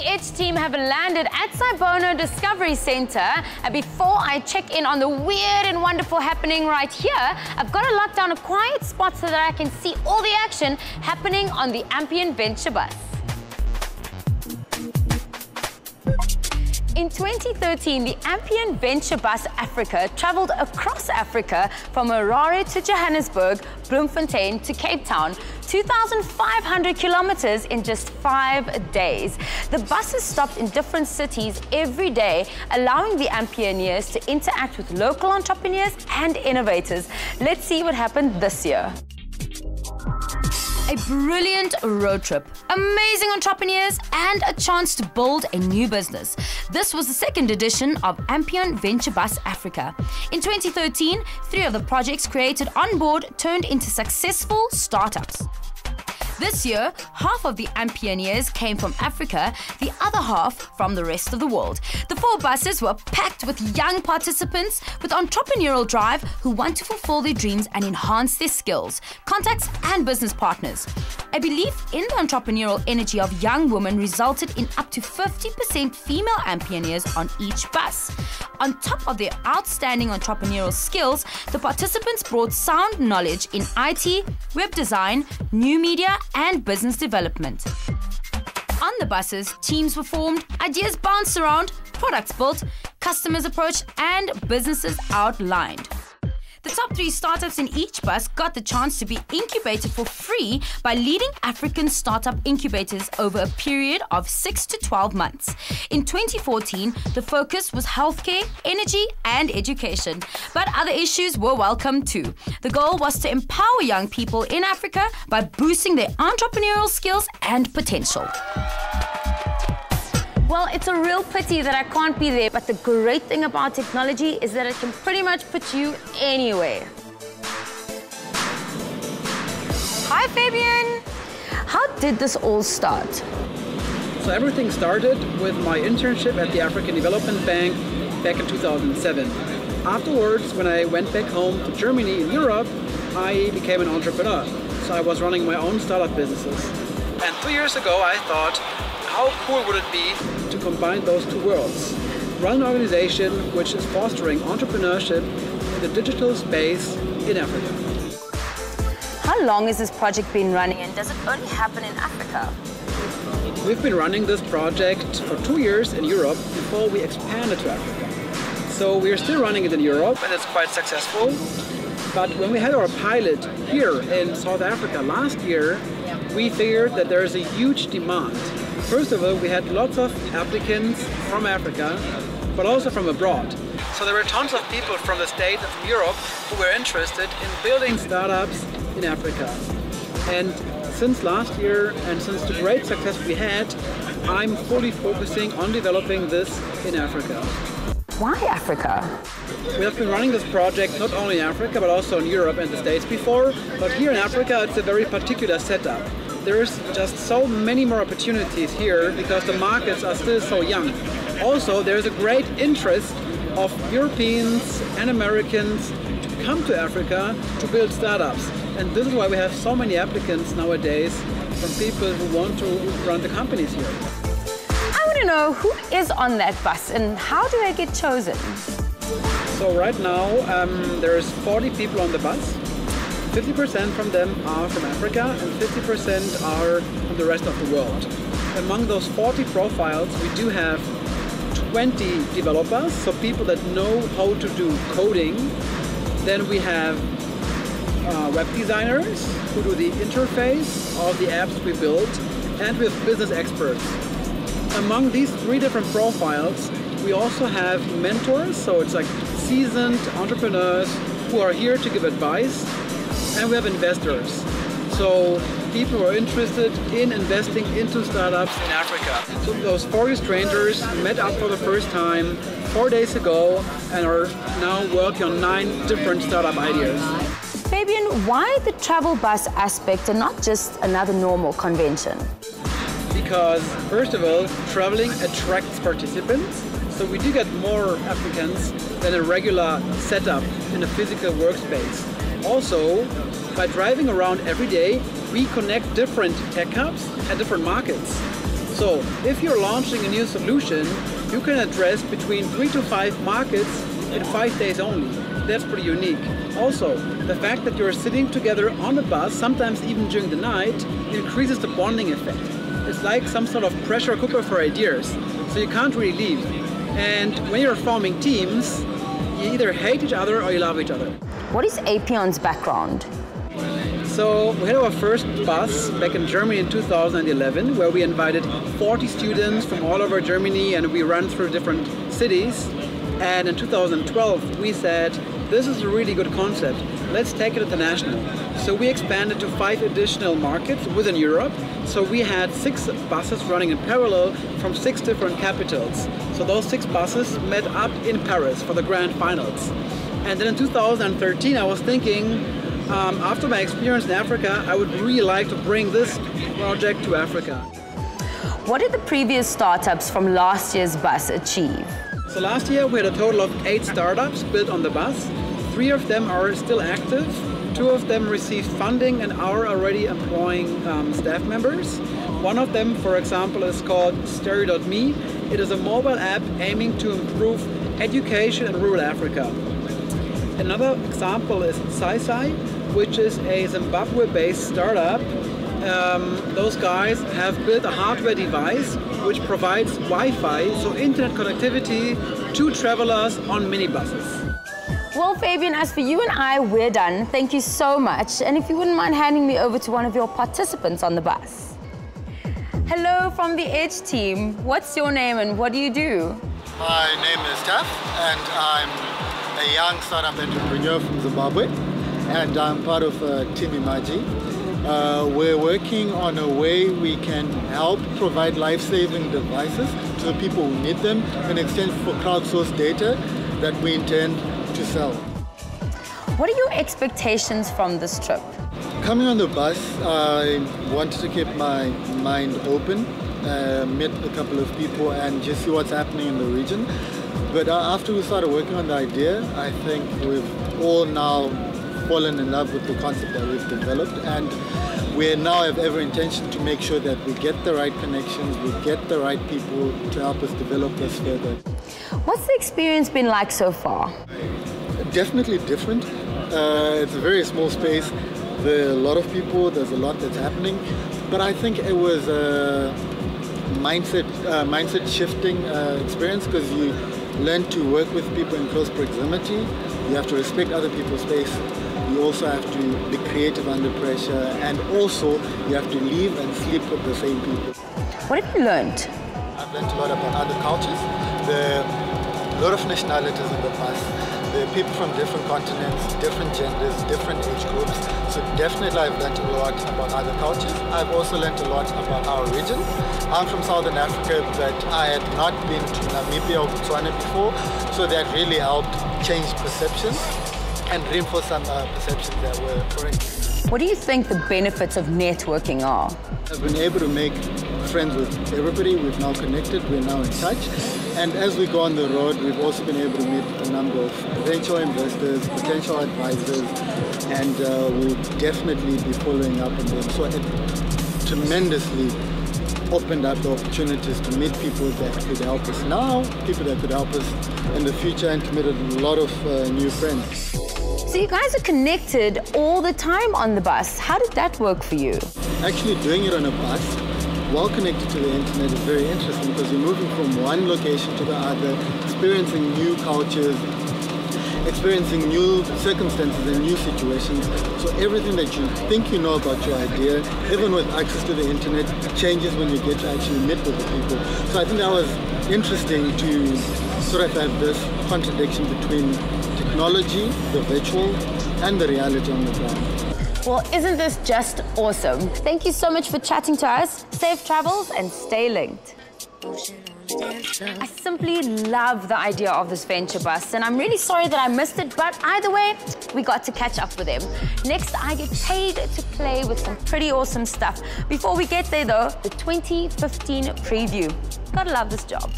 Edge team have landed at Sibono Discovery Center. And before I check in on the weird and wonderful happening right here, I've got to lock down a quiet spot so that I can see all the action happening on the Ampion Venture Bus. In 2013, the Ampion Venture Bus Africa traveled across Africa from Harare to Johannesburg, Bloemfontein to Cape Town, 2,500 kilometers in just 5 days. The buses stopped in different cities every day, allowing the Ampioneers to interact with local entrepreneurs and innovators. Let's see what happened this year. A brilliant road trip, amazing entrepreneurs, and a chance to build a new business. This was the second edition of Ampion Venture Bus Africa. In 2013, 3 of the projects created on board turned into successful startups. This year, half of the Ampioneers came from Africa, the other half from the rest of the world. The 4 buses were packed with young participants with entrepreneurial drive who want to fulfill their dreams and enhance their skills, contacts, and business partners. A belief in the entrepreneurial energy of young women resulted in up to 50% female Ampioneers on each bus. On top of their outstanding entrepreneurial skills, the participants brought sound knowledge in IT, web design, new media, and business development. On the buses, teams were formed, ideas bounced around, products built, customers approached, and businesses outlined. The top 3 startups in each bus got the chance to be incubated for free by leading African startup incubators over a period of 6 to 12 months. In 2014, the focus was healthcare, energy, and education. But other issues were welcome too. The goal was to empower young people in Africa by boosting their entrepreneurial skills and potential. Well, it's a real pity that I can't be there, but the great thing about technology is that it can pretty much put you anywhere. Hi, Fabian. How did this all start? So everything started with my internship at the African Development Bank back in 2007. Afterwards, when I went back home to Germany in Europe, I became an entrepreneur. So I was running my own startup businesses. And 2 years ago, I thought, how cool would it be to combine those 2 worlds? Run an organization which is fostering entrepreneurship in the digital space in Africa. How long has this project been running, and does it only happen in Africa? We've been running this project for 2 years in Europe before we expanded to Africa. So we're still running it in Europe, and it's quite successful. But when we had our pilot here in South Africa last year, we figured that there is a huge demand. First of all, we had lots of applicants from Africa, but also from abroad. So there were tons of people from the States and from Europe who were interested in building startups in Africa. And since last year, and since the great success we had, I'm fully focusing on developing this in Africa. Why Africa? We have been running this project not only in Africa, but also in Europe and the States before. But here in Africa, it's a very particular setup. There's just so many more opportunities here because the markets are still so young. Also, there's a great interest of Europeans and Americans to come to Africa to build startups. And this is why we have so many applicants nowadays from people who want to run the companies here. I want to know who is on that bus and how do they get chosen? So right now, there's 40 people on the bus. 50% from them are from Africa and 50% are from the rest of the world. Among those 40 profiles, we do have 20 developers, so people that know how to do coding. Then we have web designers who do the interface of the apps we build, and we have business experts. Among these 3 different profiles, we also have mentors, so it's like seasoned entrepreneurs who are here to give advice. And we have investors, so people who are interested in investing into startups in Africa. So those 40 strangers met up for the first time 4 days ago and are now working on 9 different startup ideas. Fabian, why the travel bus aspect and not just another normal convention? Because, first of all, traveling attracts participants. So we do get more applicants than a regular setup in a physical workspace. Also, by driving around every day, we connect different tech hubs and different markets. So if you're launching a new solution, you can address between 3 to 5 markets in 5 days only. That's pretty unique. Also, the fact that you're sitting together on a bus, sometimes even during the night, increases the bonding effect. It's like some sort of pressure cooker for ideas, so you can't really leave. And when you're forming teams, you either hate each other or you love each other. What is Ampion's background? So we had our first bus back in Germany in 2011, where we invited 40 students from all over Germany, and we ran through different cities. And in 2012 we said, this is a really good concept, let's take it international. So we expanded to 5 additional markets within Europe. So we had 6 buses running in parallel from 6 different capitals. So those 6 buses met up in Paris for the grand finals. And then in 2013 I was thinking, after my experience in Africa, I would really like to bring this project to Africa. What did the previous startups from last year's bus achieve? So last year we had a total of 8 startups built on the bus. 3 of them are still active. 2 of them received funding and are already employing staff members. One of them, for example, is called Stereo.me. It is a mobile app aiming to improve education in rural Africa. Another example is Sai, which is a Zimbabwe-based startup. Those guys have built a hardware device which provides Wi-Fi, so internet connectivity to travelers on minibuses. Well, Fabian, as for you and I, we're done. Thank you so much. And if you wouldn't mind handing me over to one of your participants on the bus. Hello from the Edge team. What's your name and what do you do? My name is Taf, and I'm a young startup entrepreneur from Zimbabwe, and I'm part of Team Imaji. We're working on a way we can help provide life-saving devices to the people who need them in exchange for crowdsourced data that we intend to sell. What are your expectations from this trip? Coming on the bus, I wanted to keep my mind open, met a couple of people and just see what's happening in the region. But after we started working on the idea, I think we've all now fallen in love with the concept that we've developed, and we now have every intention to make sure that we get the right connections, we get the right people to help us develop this further. What's the experience been like so far? Definitely different. It's a very small space. There are a lot of people, there's a lot that's happening, but I think it was a mindset shifting experience, because you learn to work with people in close proximity. You have to respect other people's space. You also have to be creative under pressure, and also you have to live and sleep with the same people. What have you learned? I've learned a lot about other cultures. There are a lot of nationalities in the bus. There are people from different continents, different genders, different age groups. So definitely I've learned a lot about other cultures. I've also learned a lot about our region. I'm from Southern Africa, but I had not been to Namibia or Botswana before, so that really helped change perceptions and reinforce some perceptions that were correct. What do you think the benefits of networking are? I've been able to make friends with everybody. We've now connected, we're now in touch. And as we go on the road, we've also been able to meet a number of potential investors, potential advisors, and we'll definitely be following up on them. So it tremendously opened up the opportunities to meet people that could help us now, people that could help us in the future, and to meet a lot of new friends. So you guys are connected all the time on the bus. How did that work for you? Actually doing it on a bus while connected to the internet is very interesting, because you're moving from one location to the other, experiencing new cultures, experiencing new circumstances and new situations. So everything that you think you know about your idea, even with access to the internet, changes when you get to actually meet with the people. So I think that was interesting to sort of have this contradiction between technology, the virtual, and the reality on the ground. Well, isn't this just awesome? Thank you so much for chatting to us. Safe travels and stay linked. I simply love the idea of this venture bus, and I'm really sorry that I missed it, but either way, we got to catch up with them. Next, I get paid to play with some pretty awesome stuff. Before we get there though, the 2015 preview. Gotta love this job.